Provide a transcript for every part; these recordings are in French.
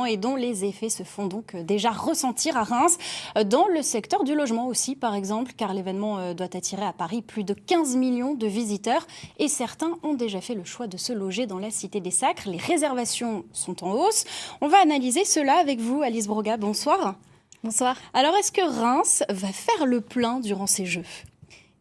et dont les effets se font donc déjà ressentir à Reims, dans le secteur du logement aussi par exemple, car l'événement doit attirer à Paris plus de 15 millions de visiteurs et certains ont déjà fait le choix de se loger dans la Cité des Sacres. Les réservations sont en hausse. On va analyser cela avec vous, Alice Broga. Bonsoir. Bonsoir. Alors, est-ce que Reims va faire le plein durant ces Jeux ?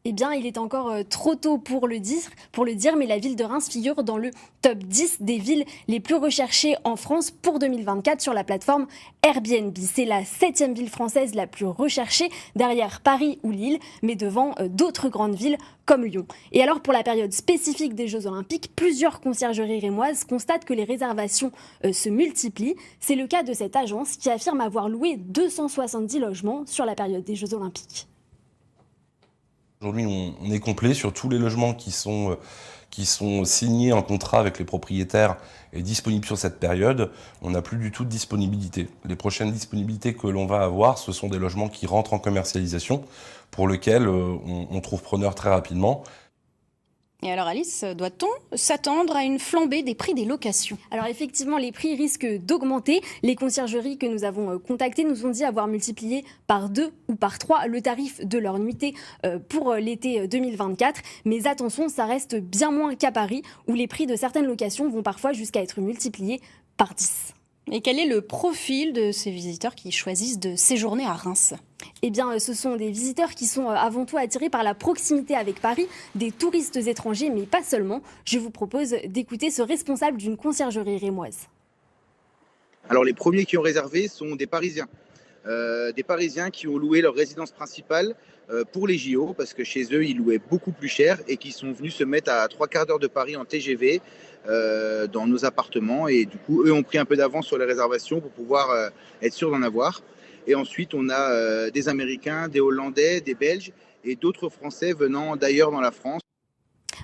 Eh bien, il est encore trop tôt pour le dire, mais la ville de Reims figure dans le top 10 des villes les plus recherchées en France pour 2024 sur la plateforme Airbnb. C'est la 7e ville française la plus recherchée, derrière Paris ou Lille, mais devant d'autres grandes villes comme Lyon. Et alors, pour la période spécifique des Jeux Olympiques, plusieurs conciergeries rémoises constatent que les réservations se multiplient. C'est le cas de cette agence qui affirme avoir loué 270 logements sur la période des Jeux Olympiques. Aujourd'hui, on est complet sur tous les logements qui sont signés en contrat avec les propriétaires et disponibles sur cette période. On n'a plus du tout de disponibilité. Les prochaines disponibilités que l'on va avoir, ce sont des logements qui rentrent en commercialisation, pour lesquels on trouve preneur très rapidement. Et alors Alice, doit-on s'attendre à une flambée des prix des locations ? Alors effectivement, les prix risquent d'augmenter. Les conciergeries que nous avons contactées nous ont dit avoir multiplié par 2 ou par 3 le tarif de leur nuitée pour l'été 2024. Mais attention, ça reste bien moins qu'à Paris, où les prix de certaines locations vont parfois jusqu'à être multipliés par 10. Et quel est le profil de ces visiteurs qui choisissent de séjourner à Reims ? Eh bien, ce sont des visiteurs qui sont avant tout attirés par la proximité avec Paris, des touristes étrangers, mais pas seulement. Je vous propose d'écouter ce responsable d'une conciergerie rémoise. Alors, les premiers qui ont réservé sont des Parisiens. Des Parisiens qui ont loué leur résidence principale pour les JO, parce que chez eux, ils louaient beaucoup plus cher et qui sont venus se mettre à 3/4 d'heure de Paris en TGV dans nos appartements. Et du coup, eux ont pris un peu d'avance sur les réservations pour pouvoir être sûrs d'en avoir. Et ensuite, on a des Américains, des Hollandais, des Belges et d'autres Français venant d'ailleurs dans la France.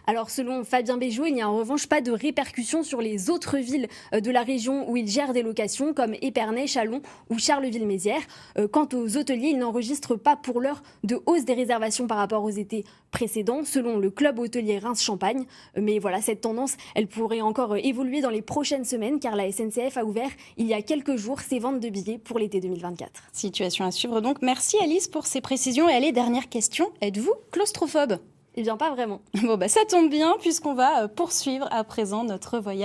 Alors selon Fabien Béjot, il n'y a en revanche pas de répercussions sur les autres villes de la région où il gère des locations comme Épernay, Châlons ou Charleville-Mézières. Quant aux hôteliers, ils n'enregistrent pas pour l'heure de hausse des réservations par rapport aux étés précédents, selon le club hôtelier Reims-Champagne. Mais voilà, cette tendance, elle pourrait encore évoluer dans les prochaines semaines car la SNCF a ouvert il y a quelques jours ses ventes de billets pour l'été 2024. Situation à suivre donc. Merci Alice pour ces précisions. Et allez, dernière question, êtes-vous claustrophobe ? Eh bien, pas vraiment. Bon, ça tombe bien puisqu'on va poursuivre à présent notre voyage.